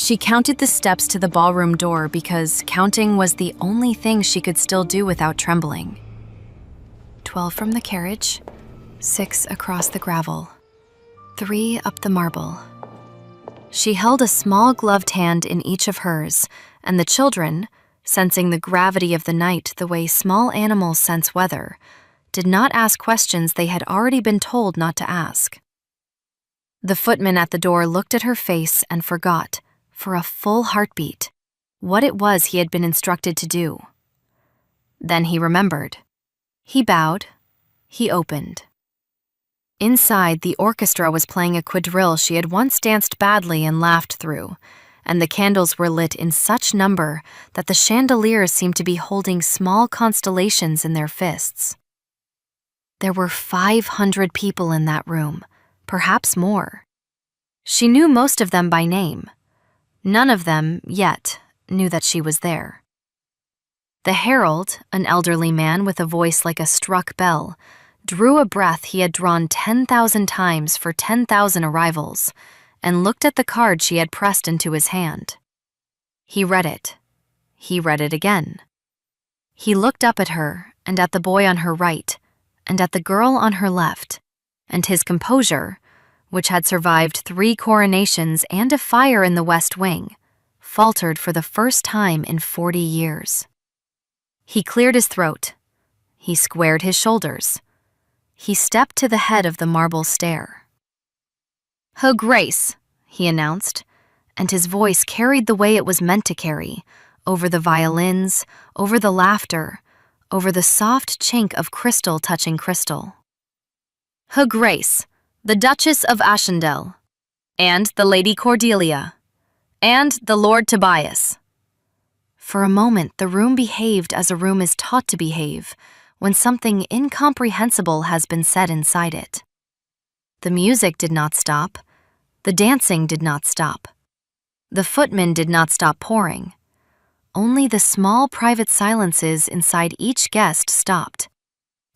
She counted the steps to the ballroom door because counting was the only thing she could still do without trembling. 12 from the carriage, 6 across the gravel, 3 up the marble. She held a small gloved hand in each of hers, and the children, sensing the gravity of the night the way small animals sense weather, did not ask questions they had already been told not to ask. The footman at the door looked at her face and forgot, for a full heartbeat, what it was he had been instructed to do. Then he remembered. He bowed. He opened. Inside, the orchestra was playing a quadrille she had once danced badly and laughed through, and the candles were lit in such number that the chandeliers seemed to be holding small constellations in their fists. There were 500 people in that room, perhaps more. She knew most of them by name. None of them, yet, knew that she was there. The herald, an elderly man with a voice like a struck bell, drew a breath he had drawn 10,000 times for 10,000 arrivals, and looked at the card she had pressed into his hand. He read it. He read it again. He looked up at her, and at the boy on her right, and at the girl on her left, and his composure, which had survived 3 coronations and a fire in the West Wing, faltered for the first time in 40 years. He cleared his throat. He squared his shoulders. He stepped to the head of the marble stair. "Her Grace," he announced, and his voice carried the way it was meant to carry, over the violins, over the laughter, over the soft chink of crystal touching crystal. "Her Grace, the Duchess of Ashendel, and the Lady Cordelia, and the Lord Tobias." For a moment, the room behaved as a room is taught to behave when something incomprehensible has been said inside it. The music did not stop. The dancing did not stop. The footman did not stop pouring. Only the small private silences inside each guest stopped,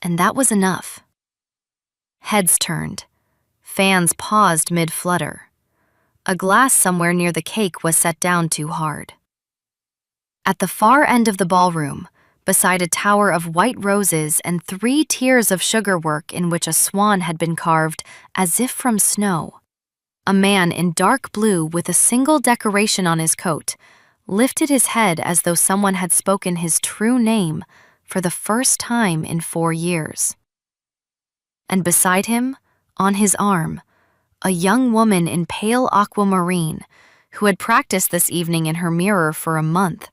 and that was enough. Heads turned. Fans paused mid-flutter. A glass somewhere near the cake was set down too hard. At the far end of the ballroom, beside a tower of white roses and 3 tiers of sugarwork in which a swan had been carved as if from snow, a man in dark blue with a single decoration on his coat lifted his head as though someone had spoken his true name for the first time in 4 years. And beside him, on his arm, a young woman in pale aquamarine, who had practiced this evening in her mirror for a month,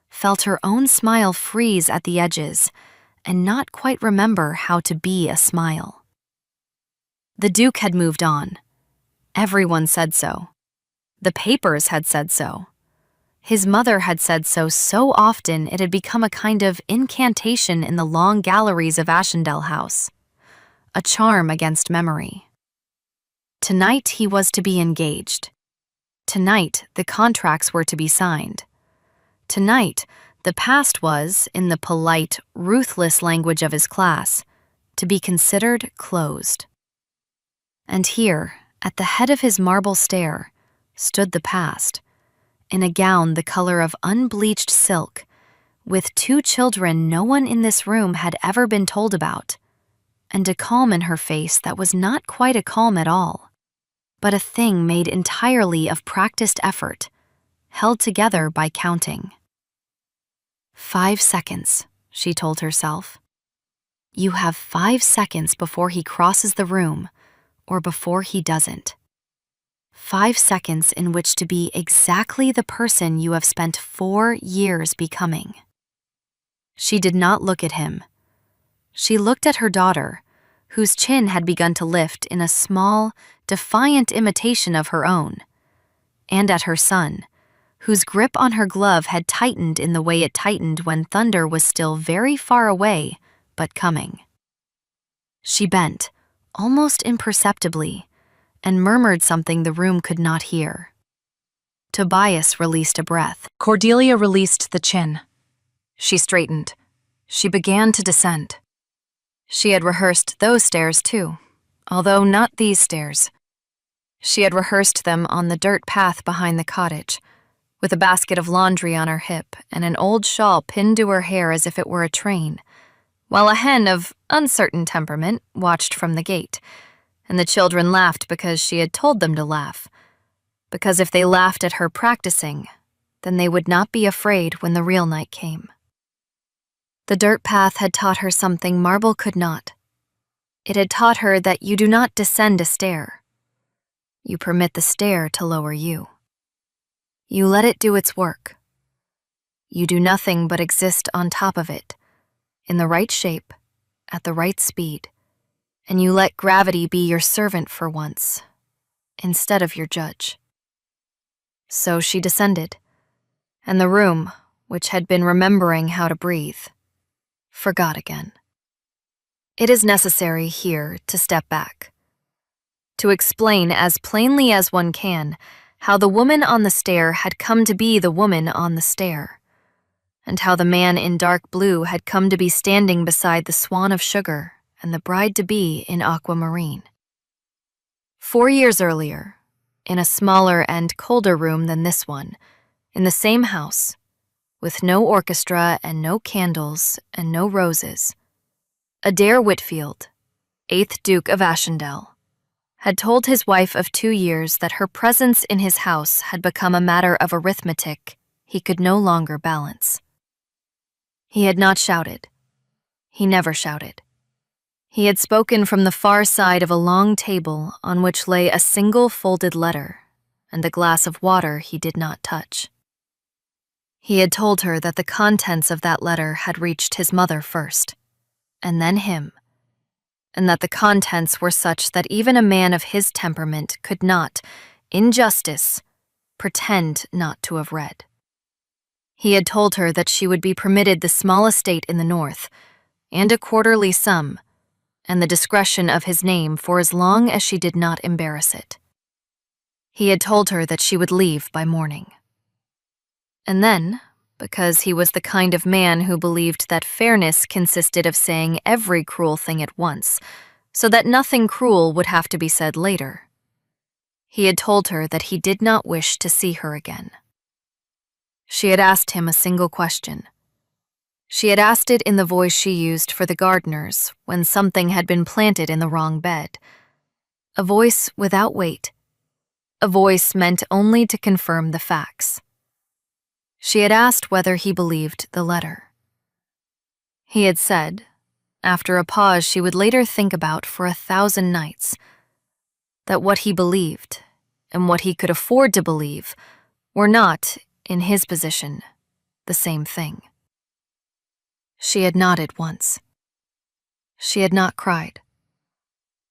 felt her own smile freeze at the edges and not quite remember how to be a smile. The Duke had moved on. Everyone said so. The papers had said so. His mother had said so often it had become a kind of incantation in the long galleries of Ashendel House, a charm against memory. Tonight he was to be engaged. Tonight the contracts were to be signed. Tonight the past was, in the polite, ruthless language of his class, to be considered closed. And here, at the head of his marble stair, stood the past, in a gown the color of unbleached silk, with 2 children no one in this room had ever been told about, and a calm in her face that was not quite a calm at all, but a thing made entirely of practiced effort, held together by counting. 5 seconds, she told herself. You have 5 seconds before he crosses the room, or before he doesn't. 5 seconds in which to be exactly the person you have spent 4 years becoming. She did not look at him. She looked at her daughter, whose chin had begun to lift in a small, defiant imitation of her own, and at her son, whose grip on her glove had tightened in the way it tightened when thunder was still very far away, but coming. She bent, almost imperceptibly, and murmured something the room could not hear. Tobias released a breath. Cordelia released the chin. She straightened. She began to descend. She had rehearsed those stairs too, although not these stairs. She had rehearsed them on the dirt path behind the cottage, with a basket of laundry on her hip and an old shawl pinned to her hair as if it were a train, while a hen of uncertain temperament watched from the gate, and the children laughed because she had told them to laugh, because if they laughed at her practicing, then they would not be afraid when the real night came. The dirt path had taught her something marble could not. It had taught her that you do not descend a stair. You permit the stair to lower you. You let it do its work. You do nothing but exist on top of it, in the right shape, at the right speed, and you let gravity be your servant for once, instead of your judge. So she descended, and the room, which had been remembering how to breathe, forgot again. It is necessary here to step back, to explain as plainly as one can how the woman on the stair had come to be the woman on the stair, and how the man in dark blue had come to be standing beside the swan of sugar and the bride-to-be in aquamarine. 4 years earlier, in a smaller and colder room than this one, in the same house, with no orchestra and no candles and no roses, Adair Whitfield, 8th Duke of Ashendale, had told his wife of 2 years that her presence in his house had become a matter of arithmetic he could no longer balance. He had not shouted. He never shouted. He had spoken from the far side of a long table on which lay a single folded letter and a glass of water he did not touch. He had told her that the contents of that letter had reached his mother first, and then him, and that the contents were such that even a man of his temperament could not, in justice, pretend not to have read. He had told her that she would be permitted the small estate in the north, and a quarterly sum, and the discretion of his name for as long as she did not embarrass it. He had told her that she would leave by morning. And then, because he was the kind of man who believed that fairness consisted of saying every cruel thing at once, so that nothing cruel would have to be said later, he had told her that he did not wish to see her again. She had asked him a single question. She had asked it in the voice she used for the gardeners when something had been planted in the wrong bed, a voice without weight, a voice meant only to confirm the facts. She had asked whether he believed the letter. He had said, after a pause she would later think about for 1,000 nights, that what he believed, and what he could afford to believe, were not, in his position, the same thing. She had nodded once. She had not cried.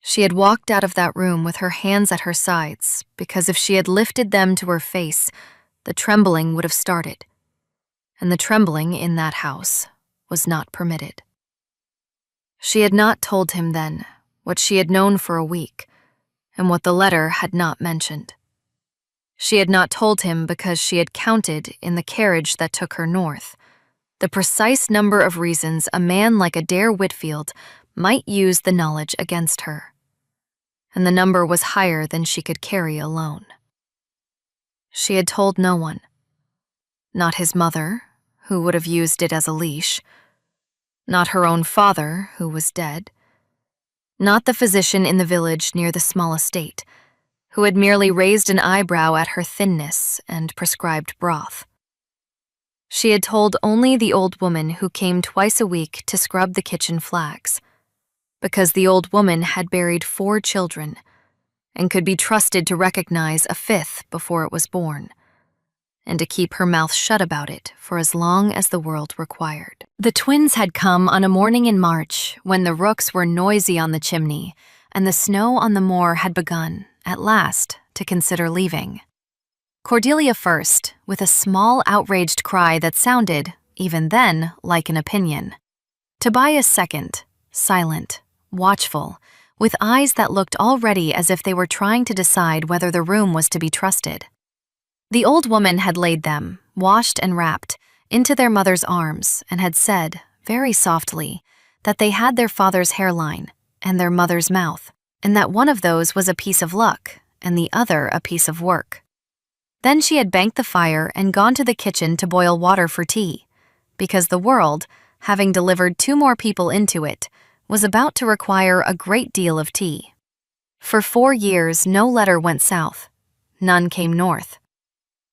She had walked out of that room with her hands at her sides, because if she had lifted them to her face, the trembling would have started, and the trembling in that house was not permitted. She had not told him then what she had known for a week, and what the letter had not mentioned. She had not told him because she had counted in the carriage that took her north the precise number of reasons a man like Adair Whitfield might use the knowledge against her, and the number was higher than she could carry alone. She had told no one. Not his mother, who would have used it as a leash. Not her own father, who was dead. Not the physician in the village near the small estate, who had merely raised an eyebrow at her thinness and prescribed broth. She had told only the old woman who came twice a week to scrub the kitchen flags, because the old woman had buried 4 children and could be trusted to recognize a 5th before it was born, and to keep her mouth shut about it for as long as the world required. The twins had come on a morning in March when the rooks were noisy on the chimney and the snow on the moor had begun, at last, to consider leaving. Cordelia first, with a small outraged cry that sounded, even then, like an opinion. Tobias second, silent, watchful, with eyes that looked already as if they were trying to decide whether the room was to be trusted. The old woman had laid them, washed and wrapped, into their mother's arms and had said, very softly, that they had their father's hairline and their mother's mouth, and that one of those was a piece of luck and the other a piece of work. Then she had banked the fire and gone to the kitchen to boil water for tea, because the world, having delivered 2 more people into it, was about to require a great deal of tea. For 4 years, no letter went south. None came north.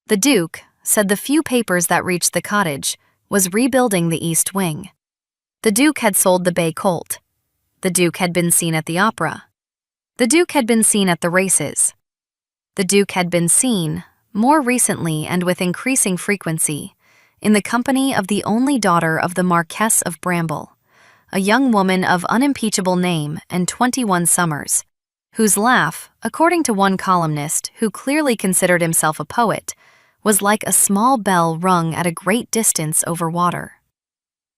The Duke, said the few papers that reached the cottage, was rebuilding the East Wing. The Duke had sold the bay colt. The Duke had been seen at the opera. The Duke had been seen at the races. The Duke had been seen, more recently and with increasing frequency, in the company of the only daughter of the Marquess of Bramble, a young woman of unimpeachable name and 21 summers, whose laugh, according to one columnist who clearly considered himself a poet, was like a small bell rung at a great distance over water.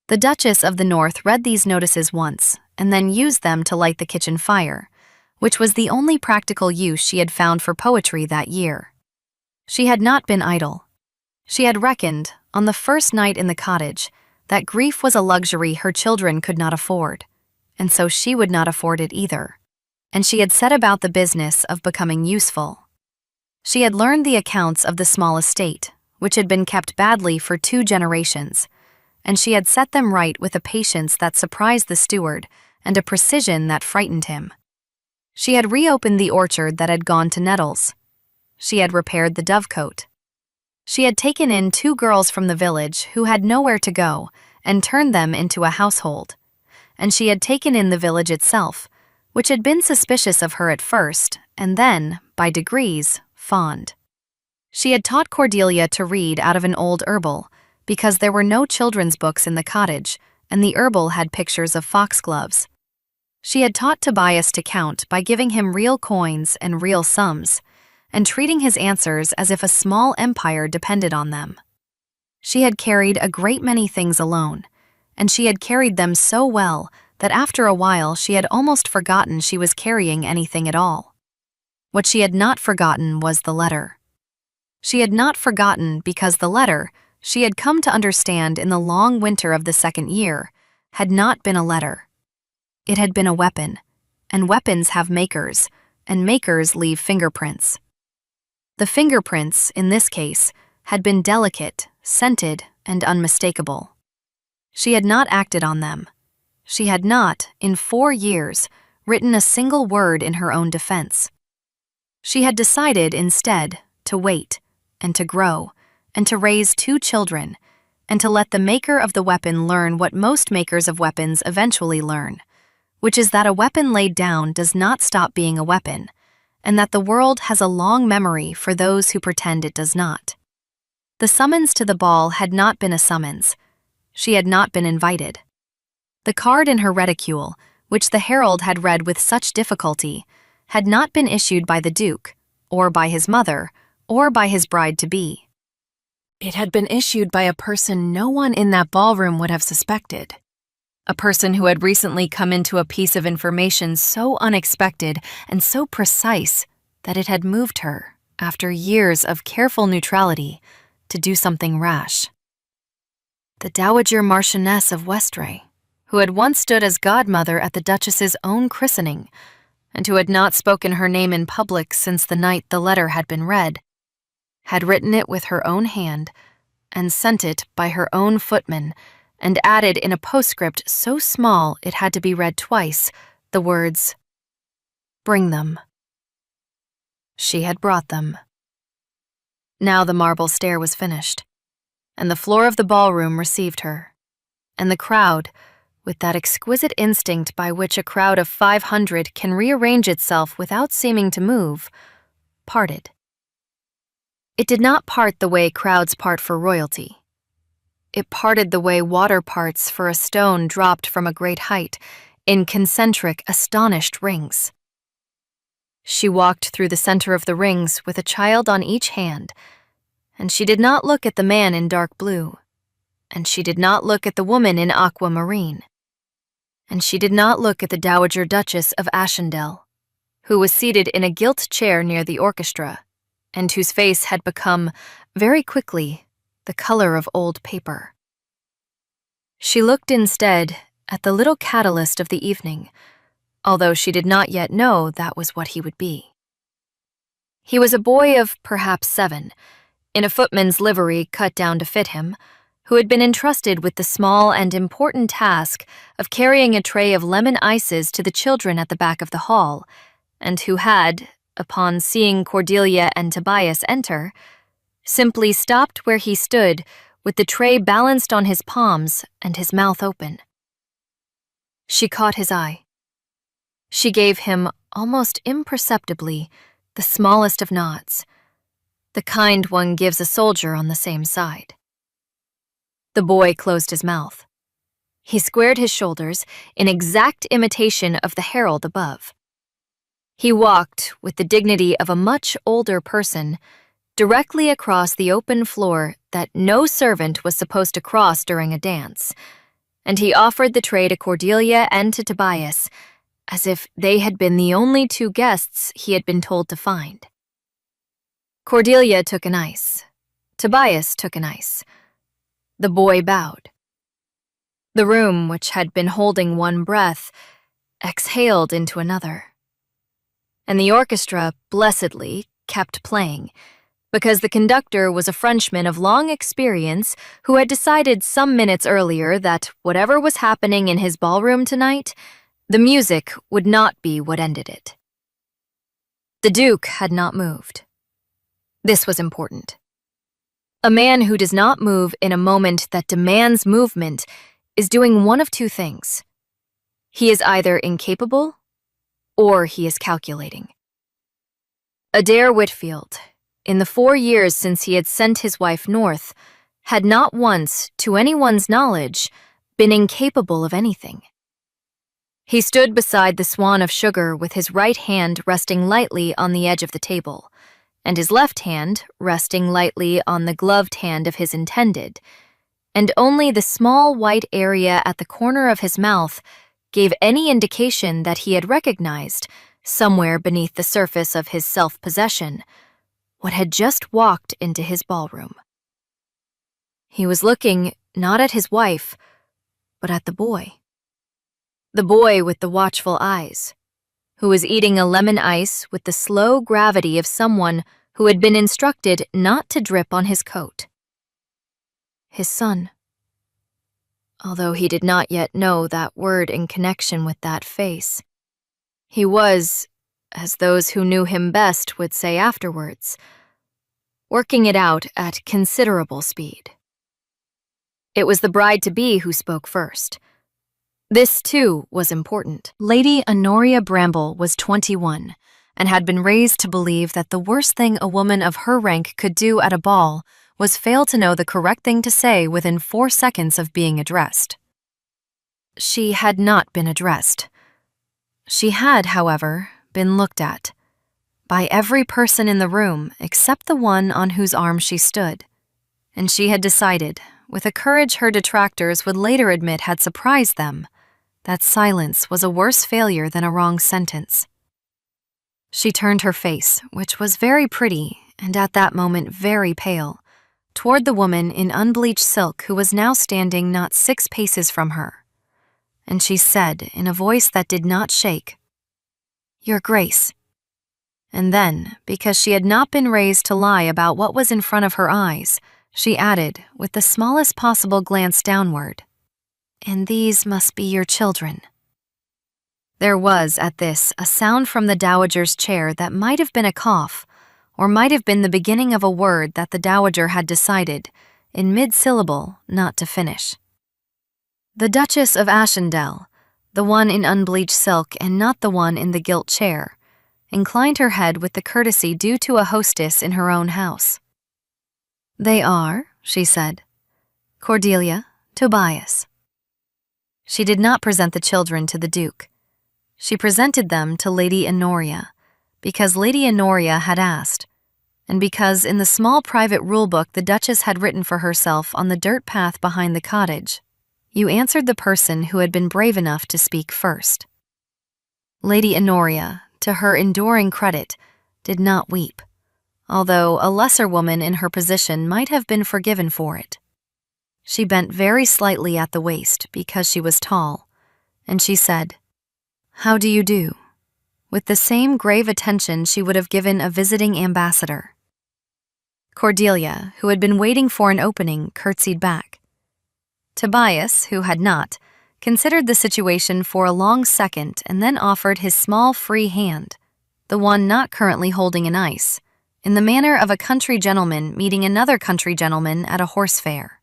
The Duchess of the North read these notices once, and then used them to light the kitchen fire, which was the only practical use she had found for poetry that year. She had not been idle. She had reckoned, on the first night in the cottage, that grief was a luxury her children could not afford, and so she would not afford it either, and she had set about the business of becoming useful. She had learned the accounts of the small estate, which had been kept badly for 2 generations, and she had set them right with a patience that surprised the steward and a precision that frightened him. She had reopened the orchard that had gone to nettles. She had repaired the dovecote. She had taken in 2 girls from the village who had nowhere to go and turned them into a household, and she had taken in the village itself, which had been suspicious of her at first, and then, by degrees, fond. She had taught Cordelia to read out of an old herbal, because there were no children's books in the cottage, and the herbal had pictures of foxgloves. She had taught Tobias to count by giving him real coins and real sums, and treating his answers as if a small empire depended on them. She had carried a great many things alone, and she had carried them so well that after a while she had almost forgotten she was carrying anything at all. What she had not forgotten was the letter. She had not forgotten because the letter, she had come to understand in the long winter of the 2nd year, had not been a letter. It had been a weapon, and weapons have makers, and makers leave fingerprints. The fingerprints, in this case, had been delicate, scented, and unmistakable. She had not acted on them. She had not, in 4 years, written a single word in her own defense. She had decided, instead, to wait, and to grow, and to raise 2 children, and to let the maker of the weapon learn what most makers of weapons eventually learn, which is that a weapon laid down does not stop being a weapon, and that the world has a long memory for those who pretend it does not. The summons to the ball had not been a summons. She had not been invited. The card in her reticule, which the herald had read with such difficulty, had not been issued by the Duke, or by his mother, or by his bride-to-be. It had been issued by a person no one in that ballroom would have suspected. A person who had recently come into a piece of information so unexpected and so precise that it had moved her, after years of careful neutrality, to do something rash. The Dowager Marchioness of Westray, who had once stood as godmother at the Duchess's own christening, and who had not spoken her name in public since the night the letter had been read, had written it with her own hand, and sent it by her own footman, and added in a postscript so small it had to be read twice, the words, "Bring them." She had brought them. Now the marble stair was finished, and the floor of the ballroom received her, and the crowd, with that exquisite instinct by which a crowd of 500 can rearrange itself without seeming to move, parted. It did not part the way crowds part for royalty. It parted the way water parts for a stone dropped from a great height, in concentric, astonished rings. She walked through the center of the rings with a child on each hand, and she did not look at the man in dark blue, and she did not look at the woman in aquamarine, and she did not look at the Dowager Duchess of Ashendel, who was seated in a gilt chair near the orchestra, and whose face had become, very quickly, the color of old paper. She looked instead at the little catalyst of the evening, although she did not yet know that was what he would be. He was a boy of perhaps 7, in a footman's livery cut down to fit him, who had been entrusted with the small and important task of carrying a tray of lemon ices to the children at the back of the hall, and who had, upon seeing Cordelia and Tobias enter, simply stopped where he stood with the tray balanced on his palms and his mouth open. She caught his eye. She gave him, almost imperceptibly, the smallest of nods, the kind one gives a soldier on the same side. The boy closed his mouth. He squared his shoulders in exact imitation of the herald above. He walked, with the dignity of a much older person, directly across the open floor that no servant was supposed to cross during a dance, and he offered the tray to Cordelia and to Tobias, as if they had been the only 2 guests he had been told to find. Cordelia took an ice. Tobias took an ice. The boy bowed. The room, which had been holding one breath, exhaled into another. And the orchestra, blessedly, kept playing, because the conductor was a Frenchman of long experience who had decided some minutes earlier that whatever was happening in his ballroom tonight, the music would not be what ended it. The Duke had not moved. This was important. A man who does not move in a moment that demands movement is doing one of 2 things. He is either incapable or he is calculating. Adair Whitfield, in the 4 years since he had sent his wife north, had not once, to anyone's knowledge, been incapable of anything. He stood beside the swan of sugar with his right hand resting lightly on the edge of the table, and his left hand resting lightly on the gloved hand of his intended, and only the small white area at the corner of his mouth gave any indication that he had recognized, somewhere beneath the surface of his self-possession, what had just walked into his ballroom. He was looking not at his wife, but at the boy. The boy with the watchful eyes, who was eating a lemon ice with the slow gravity of someone who had been instructed not to drip on his coat. His son. Although he did not yet know that word in connection with that face. He was, as those who knew him best would say afterwards, working it out at considerable speed. It was the bride-to-be who spoke first. This, too, was important. Lady Honoria Bramble was 21 and had been raised to believe that the worst thing a woman of her rank could do at a ball was fail to know the correct thing to say within 4 seconds of being addressed. She had not been addressed. She had, however, been looked at by every person in the room except the one on whose arm she stood, and she had decided, with a courage her detractors would later admit had surprised them, that silence was a worse failure than a wrong sentence. She turned her face, which was very pretty and at that moment very pale, toward the woman in unbleached silk who was now standing not 6 paces from her, and she said in a voice that did not shake, "Your Grace." And then, because she had not been raised to lie about what was in front of her eyes, she added, with the smallest possible glance downward, "And these must be your children." There was, at this, a sound from the dowager's chair that might have been a cough, or might have been the beginning of a word that the dowager had decided, in mid-syllable, not to finish. The Duchess of Ashendale, the one in unbleached silk and not the one in the gilt chair, inclined her head with the courtesy due to a hostess in her own house. "They are," she said, "Cordelia, Tobias." She did not present the children to the Duke. She presented them to Lady Honoria, because Lady Honoria had asked, and because in the small private rulebook the Duchess had written for herself on the dirt path behind the cottage, "You answered the person who had been brave enough to speak first." Lady Honoria, to her enduring credit, did not weep, although a lesser woman in her position might have been forgiven for it. She bent very slightly at the waist because she was tall, and she said, "How do you do? with the same grave attention she would have given a visiting ambassador. Cordelia, who had been waiting for an opening, curtsied back. Tobias, who had not, considered the situation for a long second and then offered his small free hand, the one not currently holding an ice, in the manner of a country gentleman meeting another country gentleman at a horse fair.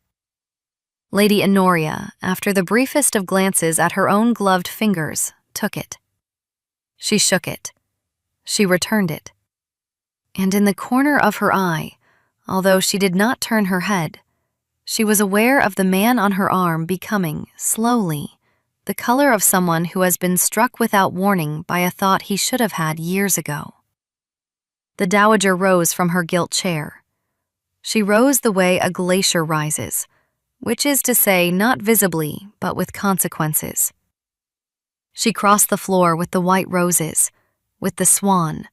Lady Honoria, after the briefest of glances at her own gloved fingers, took it. She shook it. She returned it. And in the corner of her eye, although she did not turn her head, she was aware of the man on her arm becoming, slowly, the color of someone who has been struck without warning by a thought he should have had years ago. The dowager rose from her gilt chair. She rose the way a glacier rises, which is to say not visibly, but with consequences. She crossed the floor with the white roses, with the swan,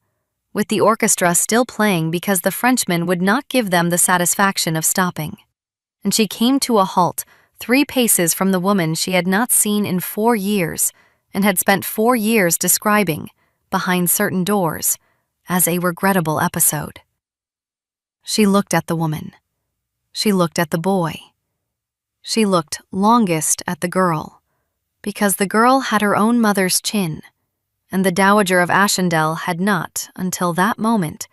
with the orchestra still playing because the Frenchman would not give them the satisfaction of stopping. And she came to a halt 3 paces from the woman she had not seen in 4 years and had spent 4 years describing, behind certain doors, as a regrettable episode. She looked at the woman. She looked at the boy. She looked longest at the girl, because the girl had her own mother's chin, and the Dowager of Ashendel had not, until that moment,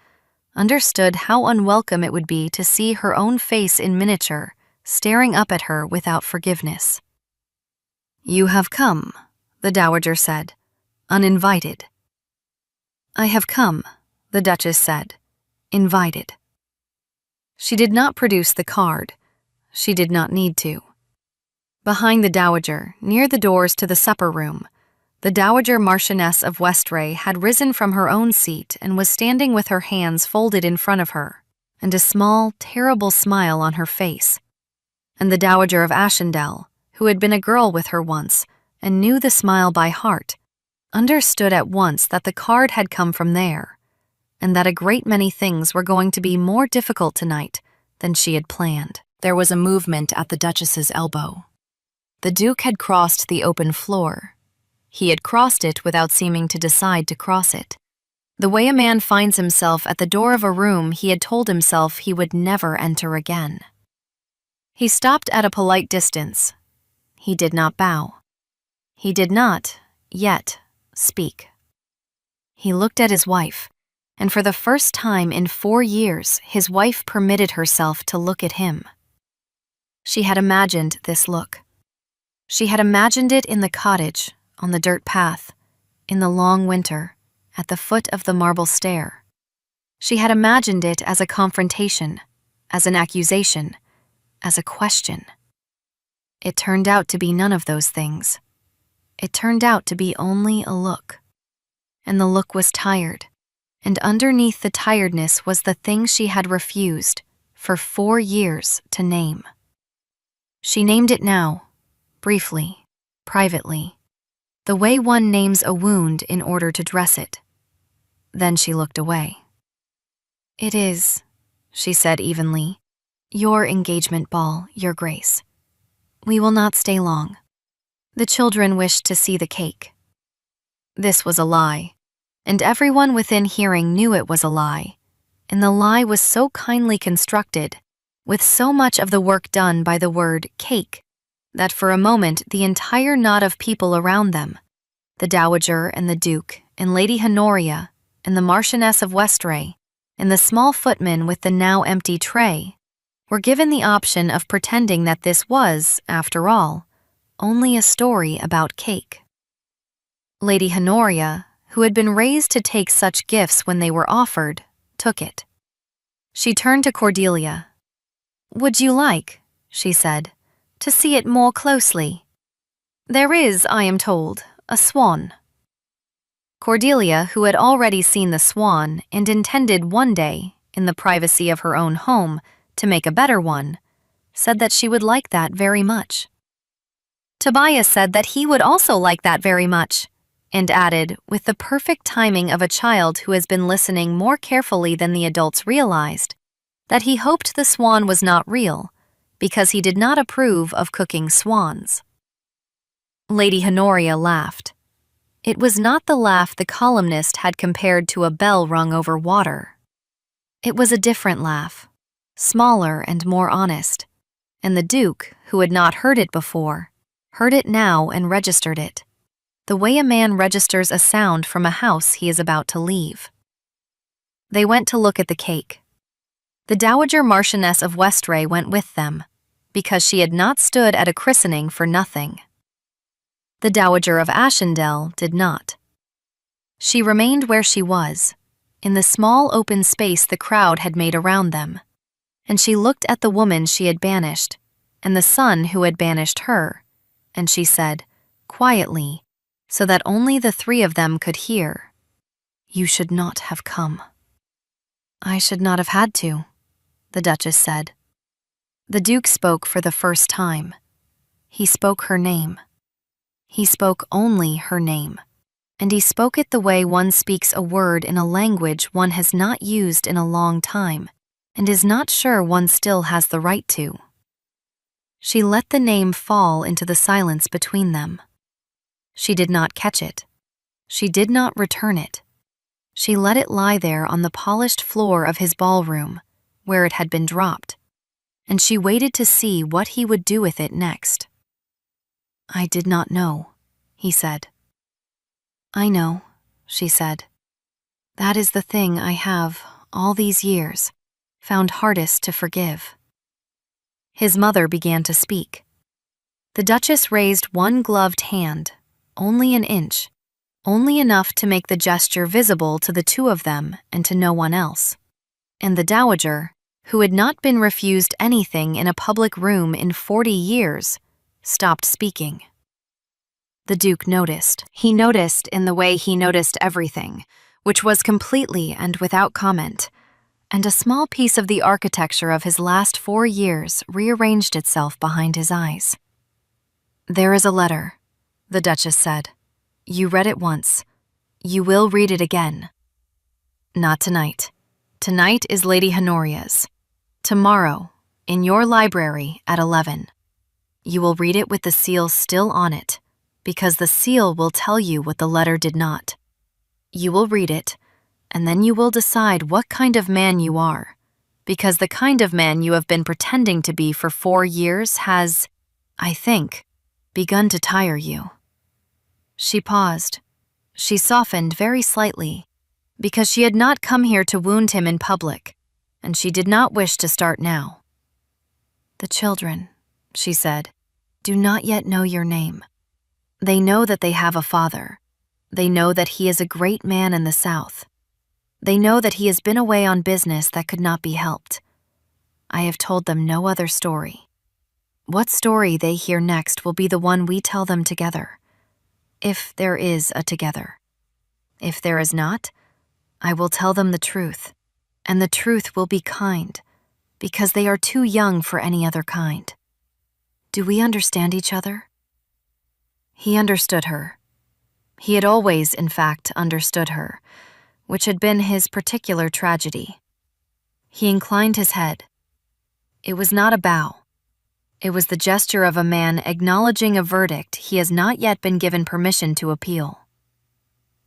understood how unwelcome it would be to see her own face in miniature staring up at her without forgiveness. "You have come," the Dowager said, "uninvited." "I have come," the Duchess said, "invited." She did not produce the card. She did not need to. Behind the Dowager, near the doors to the supper room, the Dowager Marchioness of Westray had risen from her own seat and was standing with her hands folded in front of her, and a small, terrible smile on her face. And the Dowager of Ashendel, who had been a girl with her once and knew the smile by heart, understood at once that the card had come from there, and that a great many things were going to be more difficult tonight than she had planned. There was a movement at the Duchess's elbow. The Duke had crossed the open floor. He had crossed it without seeming to decide to cross it. The way a man finds himself at the door of a room he had told himself he would never enter again. He stopped at a polite distance. He did not bow. He did not, yet, speak. He looked at his wife, and for the first time in 4 years, his wife permitted herself to look at him. She had imagined this look. She had imagined it in the cottage, on the dirt path, in the long winter, at the foot of the marble stair. She had imagined it as a confrontation, as an accusation, as a question. It turned out to be none of those things. It turned out to be only a look. And the look was tired, and underneath the tiredness was the thing she had refused, for 4 years, to name. She named it now, briefly, privately, the way one names a wound in order to dress it. Then she looked away. "It is," she said evenly, "your engagement ball, Your Grace. We will not stay long. The children wish to see the cake." This was a lie, and everyone within hearing knew it was a lie, and the lie was so kindly constructed, with so much of the work done by the word cake, that for a moment the entire knot of people around them, the Dowager and the Duke and Lady Honoria and the Marchioness of Westray and the small footman with the now empty tray, were given the option of pretending that this was, after all, only a story about cake. Lady Honoria, who had been raised to take such gifts when they were offered, took it. She turned to Cordelia. "Would you like," she said, "to see it more closely? There is, I am told, a swan." Cordelia, who had already seen the swan and intended one day, in the privacy of her own home, to make a better one, said that she would like that very much. Tobias said that he would also like that very much, and added, with the perfect timing of a child who has been listening more carefully than the adults realized, that he hoped the swan was not real, because he did not approve of cooking swans. Lady Honoria laughed. It was not the laugh the columnist had compared to a bell rung over water. It was a different laugh, smaller and more honest, and the Duke, who had not heard it before, heard it now and registered it, the way a man registers a sound from a house he is about to leave. They went to look at the cake. The Dowager Marchioness of Westray went with them, because she had not stood at a christening for nothing. The Dowager of Ashendale did not. She remained where she was, in the small open space the crowd had made around them, and she looked at the woman she had banished, and the son who had banished her, and she said, quietly, so that only the three of them could hear, "You should not have come." "I should not have had to," the Duchess said. The Duke spoke for the first time. He spoke her name. He spoke only her name, and he spoke it the way one speaks a word in a language one has not used in a long time and is not sure one still has the right to. She let the name fall into the silence between them. She did not catch it. She did not return it. She let it lie there on the polished floor of his ballroom, where it had been dropped, and she waited to see what he would do with it next. "I did not know," he said. "I know," she said. "That is the thing I have, all these years, found hardest to forgive." His mother began to speak. The Duchess raised one gloved hand, only an inch, only enough to make the gesture visible to the two of them and to no one else. And the Dowager, who had not been refused anything in a public room in 40 years, stopped speaking. The Duke noticed. He noticed in the way he noticed everything, which was completely and without comment, and a small piece of the architecture of his last 4 years rearranged itself behind his eyes. "There is a letter," the Duchess said. "You read it once. You will read it again." "Not tonight. Tonight is Lady Honoria's. Tomorrow, in your library at 11. You will read it with the seal still on it, because the seal will tell you what the letter did not. You will read it, and then you will decide what kind of man you are, because the kind of man you have been pretending to be for 4 years has, I think, begun to tire you." She paused. She softened very slightly, because she had not come here to wound him in public, and she did not wish to start now. "The children," she said, "do not yet know your name. They know that they have a father. They know that he is a great man in the South. They know that he has been away on business that could not be helped. I have told them no other story. What story they hear next will be the one we tell them together, if there is a together. If there is not, I will tell them the truth, and the truth will be kind, because they are too young for any other kind. Do we understand each other?" He understood her. He had always, in fact, understood her, which had been his particular tragedy. He inclined his head. It was not a bow. It was the gesture of a man acknowledging a verdict he has not yet been given permission to appeal.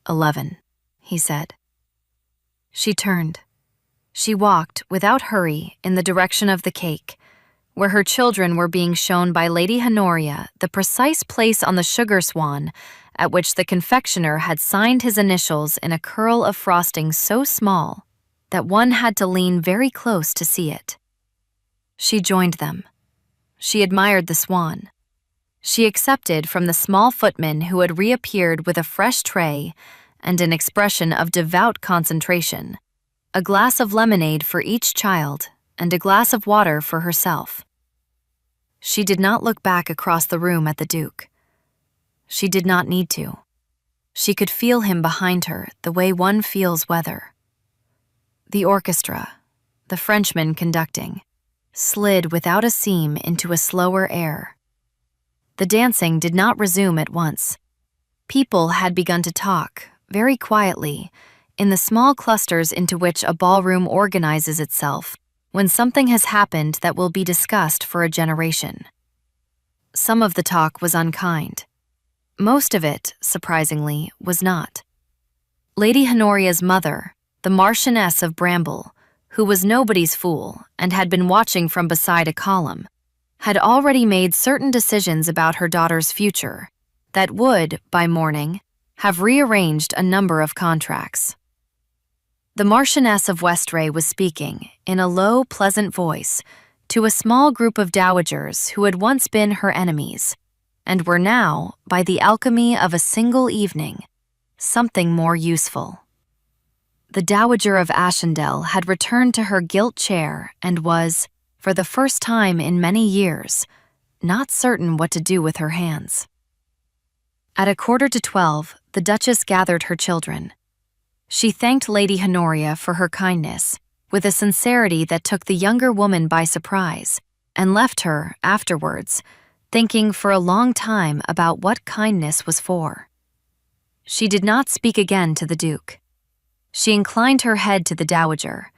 11, he said. She turned. She walked, without hurry, in the direction of the cake, where her children were being shown by Lady Honoria the precise place on the sugar swan at which the confectioner had signed his initials in a curl of frosting so small that one had to lean very close to see it. She joined them. She admired the swan. She accepted from the small footman who had reappeared with a fresh tray and an expression of devout concentration, a glass of lemonade for each child and a glass of water for herself. She did not look back across the room at the Duke. She did not need to. She could feel him behind her the way one feels weather. The orchestra, the Frenchman conducting, slid without a seam into a slower air. The dancing did not resume at once. People had begun to talk, very quietly, in the small clusters into which a ballroom organizes itself when something has happened that will be discussed for a generation. Some of the talk was unkind. Most of it, surprisingly, was not. Lady Honoria's mother, the Marchioness of Bramble, who was nobody's fool and had been watching from beside a column, had already made certain decisions about her daughter's future that would, by morning, have rearranged a number of contracts. The Marchioness of Westray was speaking, in a low, pleasant voice, to a small group of dowagers who had once been her enemies, and were now, by the alchemy of a single evening, something more useful. The Dowager of Ashendale had returned to her gilt chair and was, for the first time in many years, not certain what to do with her hands. At 11:45, the Duchess gathered her children. She thanked Lady Honoria for her kindness, with a sincerity that took the younger woman by surprise, and left her, afterwards, thinking for a long time about what kindness was for. She did not speak again to the Duke. She inclined her head to the Dowager,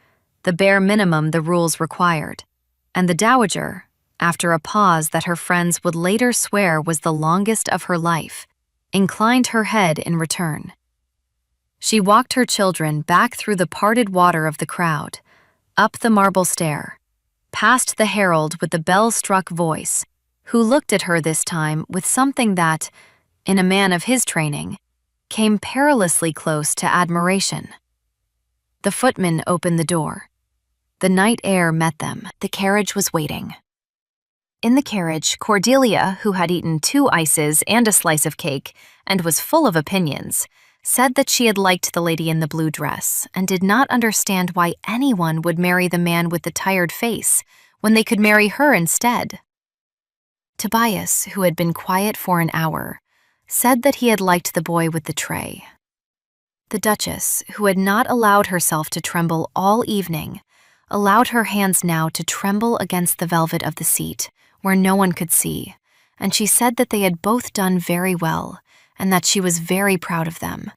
the bare minimum the rules required, and the Dowager, after a pause that her friends would later swear was the longest of her life, inclined her head in return. She walked her children back through the parted water of the crowd, up the marble stair, past the herald with the bell-struck voice, who looked at her this time with something that, in a man of his training, came perilously close to admiration. The footman opened the door. The night air met them. The carriage was waiting. In the carriage, Cordelia, who had eaten 2 ices and a slice of cake and was full of opinions, said that she had liked the lady in the blue dress and did not understand why anyone would marry the man with the tired face when they could marry her instead. Tobias, who had been quiet for an hour, said that he had liked the boy with the tray. The Duchess, who had not allowed herself to tremble all evening, allowed her hands now to tremble against the velvet of the seat, where no one could see, and she said that they had both done very well, and that she was very proud of them,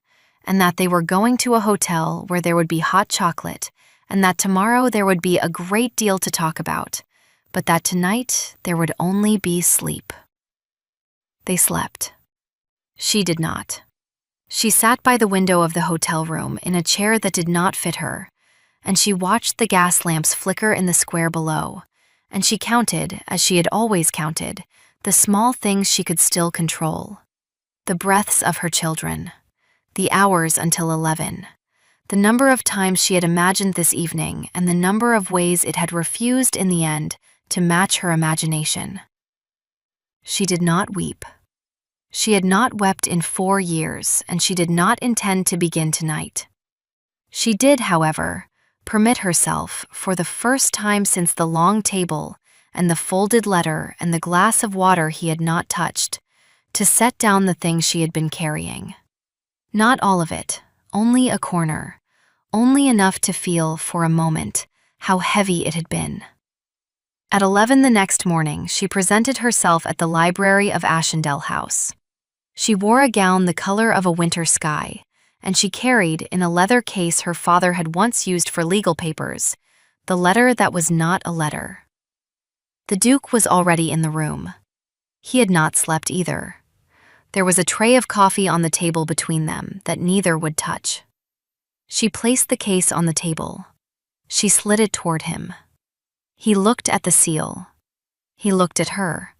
and that they were going to a hotel where there would be hot chocolate, and that tomorrow there would be a great deal to talk about, but that tonight there would only be sleep. They slept. She did not. She sat by the window of the hotel room in a chair that did not fit her, and she watched the gas lamps flicker in the square below, and she counted, as she had always counted, the small things she could still control. The breaths of her children, the hours until 11, the number of times she had imagined this evening, and the number of ways it had refused in the end to match her imagination. She did not weep. She had not wept in 4 years, and she did not intend to begin tonight. She did, however, permit herself, for the first time since the long table and the folded letter and the glass of water he had not touched, to set down the things she had been carrying. Not all of it, only a corner, only enough to feel, for a moment, how heavy it had been. At 11 the next morning, she presented herself at the library of Ashendale House. She wore a gown the color of a winter sky, and she carried, in a leather case her father had once used for legal papers, the letter that was not a letter. The Duke was already in the room. He had not slept either. There was a tray of coffee on the table between them that neither would touch. She placed the case on the table. She slid it toward him. He looked at the seal. He looked at her.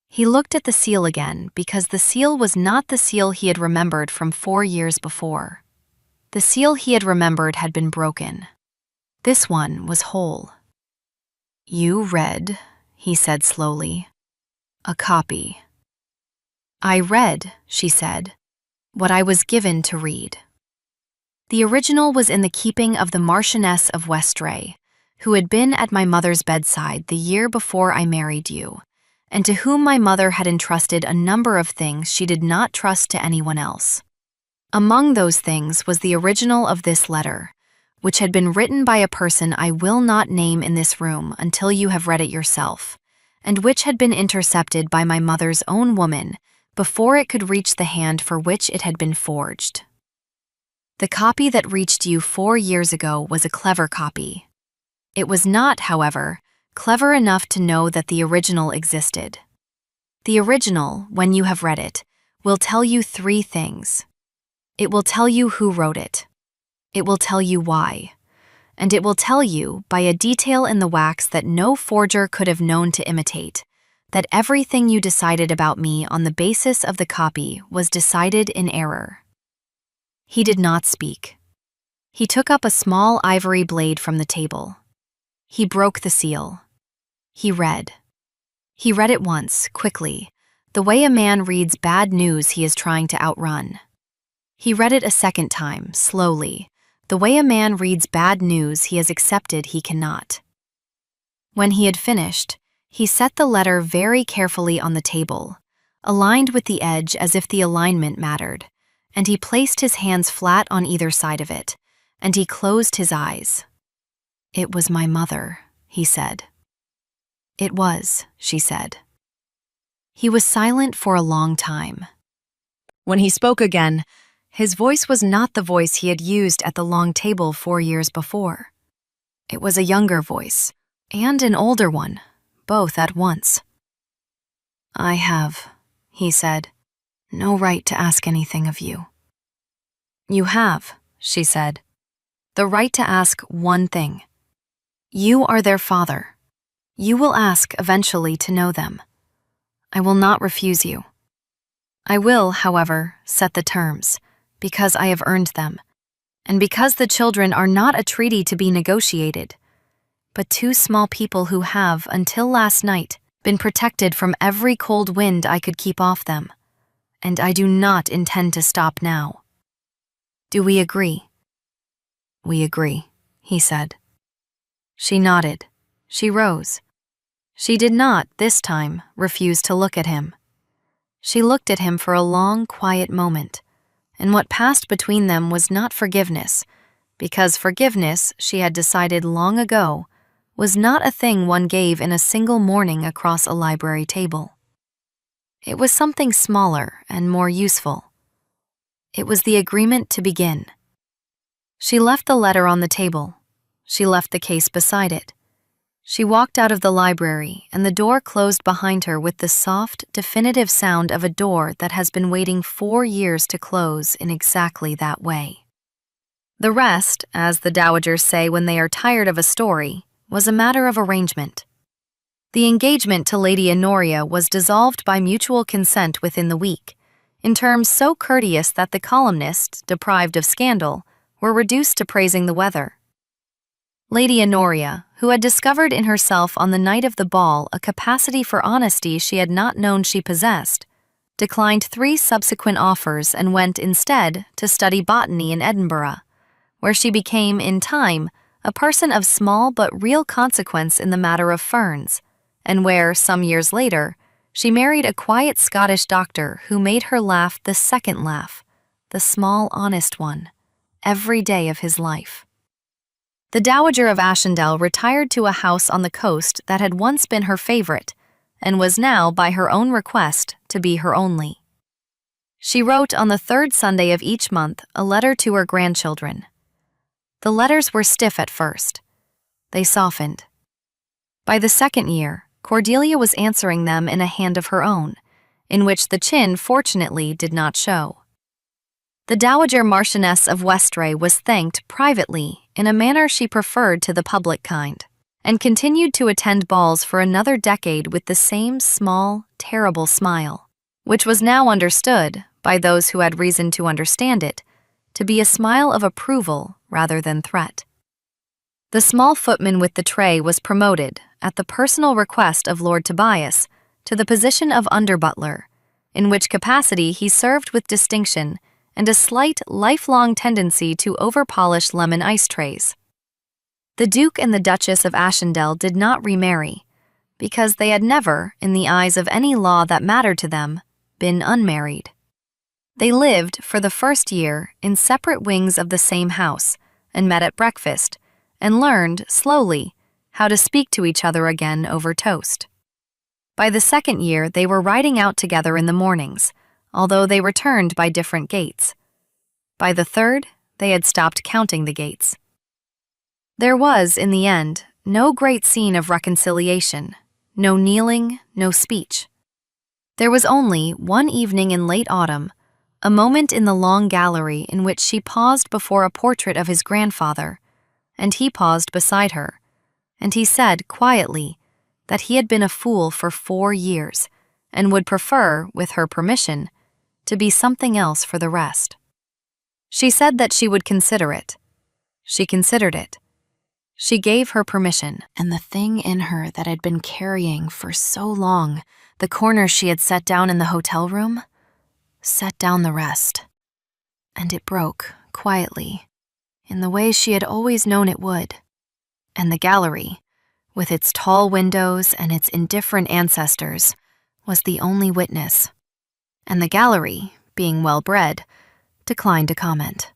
He looked at the seal again because the seal was not the seal he had remembered from 4 years before. The seal he had remembered had been broken. This one was whole. "You read," he said slowly, "a copy." "I read," she said, "what I was given to read." The original was in the keeping of the Marchioness of Westray, who had been at my mother's bedside the year before I married you, and to whom my mother had entrusted a number of things she did not trust to anyone else. Among those things was the original of this letter, which had been written by a person I will not name in this room until you have read it yourself, and which had been intercepted by my mother's own woman before it could reach the hand for which it had been forged. The copy that reached you 4 years ago was a clever copy. It was not, however, clever enough to know that the original existed. The original, when you have read it, will tell you 3 things. It will tell you who wrote it. It will tell you why. And it will tell you, by a detail in the wax that no forger could have known to imitate, that everything you decided about me on the basis of the copy was decided in error." He did not speak. He took up a small ivory blade from the table. He broke the seal. He read. He read it once, quickly, the way a man reads bad news he is trying to outrun. He read it a second time, slowly, the way a man reads bad news he has accepted he cannot. When he had finished, he set the letter very carefully on the table, aligned with the edge as if the alignment mattered, and he placed his hands flat on either side of it, and he closed his eyes. "It was my mother," he said. "It was," she said. He was silent for a long time. When he spoke again, his voice was not the voice he had used at the long table 4 years before. It was a younger voice, and an older one, both at once. "I have," he said, "no right to ask anything of you." "You have," she said, "the right to ask one thing. You are their father. You will ask eventually to know them. I will not refuse you. I will, however, set the terms, because I have earned them, and because the children are not a treaty to be negotiated, but 2 small people who have, until last night, been protected from every cold wind I could keep off them, and I do not intend to stop now. Do we agree?" "We agree," he said. She nodded. She rose. She did not, this time, refuse to look at him. She looked at him for a long, quiet moment, and what passed between them was not forgiveness, because forgiveness, she had decided long ago, was not a thing one gave in a single morning across a library table. It was something smaller and more useful. It was the agreement to begin. She left the letter on the table. She left the case beside it. She walked out of the library, and the door closed behind her with the soft, definitive sound of a door that has been waiting 4 years to close in exactly that way. The rest, as the dowagers say when they are tired of a story, was a matter of arrangement. The engagement to Lady Honoria was dissolved by mutual consent within the week, in terms so courteous that the columnists, deprived of scandal, were reduced to praising the weather. Lady Honoria, who had discovered in herself on the night of the ball a capacity for honesty she had not known she possessed, declined 3 subsequent offers and went instead to study botany in Edinburgh, where she became, in time, a person of small but real consequence in the matter of ferns, and where, some years later, she married a quiet Scottish doctor who made her laugh the second laugh, the small, honest one, every day of his life. The Dowager of Ashendale retired to a house on the coast that had once been her favorite, and was now, by her own request, to be her only. She wrote on the 3rd Sunday of each month a letter to her grandchildren. The letters were stiff at first. They softened. By the 2nd year, Cordelia was answering them in a hand of her own, in which the chin fortunately did not show. The Dowager Marchioness of Westray was thanked privately in a manner she preferred to the public kind, and continued to attend balls for another decade with the same small, terrible smile, which was now understood, by those who had reason to understand it, to be a smile of approval rather than threat. The small footman with the tray was promoted, at the personal request of Lord Tobias, to the position of under-butler, in which capacity he served with distinction and a slight, lifelong tendency to over-polish lemon ice trays. The Duke and the Duchess of Ashendale did not remarry, because they had never, in the eyes of any law that mattered to them, been unmarried. They lived, for the first year, in separate wings of the same house, and met at breakfast, and learned, slowly, how to speak to each other again over toast. By the 2nd year, they were riding out together in the mornings, although they returned by different gates. By the 3rd, they had stopped counting the gates. There was, in the end, no great scene of reconciliation, no kneeling, no speech. There was only one evening in late autumn, a moment in the long gallery in which she paused before a portrait of his grandfather, and he paused beside her, and he said quietly that he had been a fool for 4 years and would prefer, with her permission, to be something else for the rest. She said that she would consider it. She considered it. She gave her permission, and the thing in her that had been carrying for so long, the corner she had set down in the hotel room, set down the rest. And it broke, quietly, in the way she had always known it would. And the gallery, with its tall windows and its indifferent ancestors, was the only witness. And the gallery, being well-bred, declined to comment.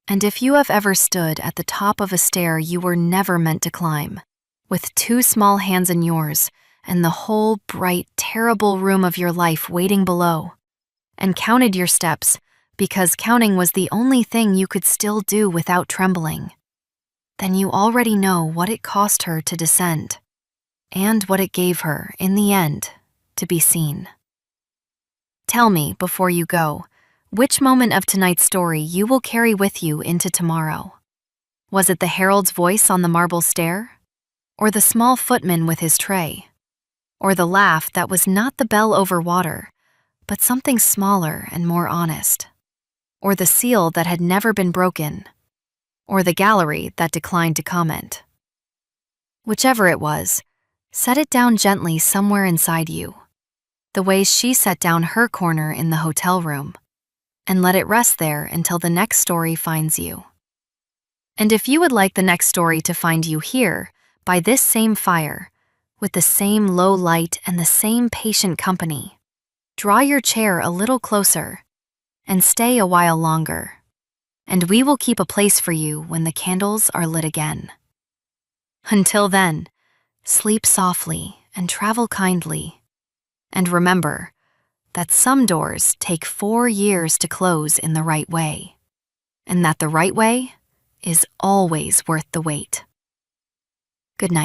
And if you have ever stood at the top of a stair you were never meant to climb, with 2 small hands in yours and the whole bright, terrible room of your life waiting below, and counted your steps because counting was the only thing you could still do without trembling, then you already know what it cost her to descend, and what it gave her, in the end, to be seen. Tell me, before you go, which moment of tonight's story you will carry with you into tomorrow. Was it the herald's voice on the marble stair? Or the small footman with his tray? Or the laugh that was not the bell over water, but something smaller and more honest? Or the seal that had never been broken? Or the gallery that declined to comment? Whichever it was, set it down gently somewhere inside you, the way she set down her corner in the hotel room, and let it rest there until the next story finds you. And if you would like the next story to find you here, by this same fire, with the same low light and the same patient company, draw your chair a little closer and stay a while longer, and we will keep a place for you when the candles are lit again. Until then, sleep softly and travel kindly, and remember that some doors take 4 years to close in the right way, and that the right way is always worth the wait. Good night.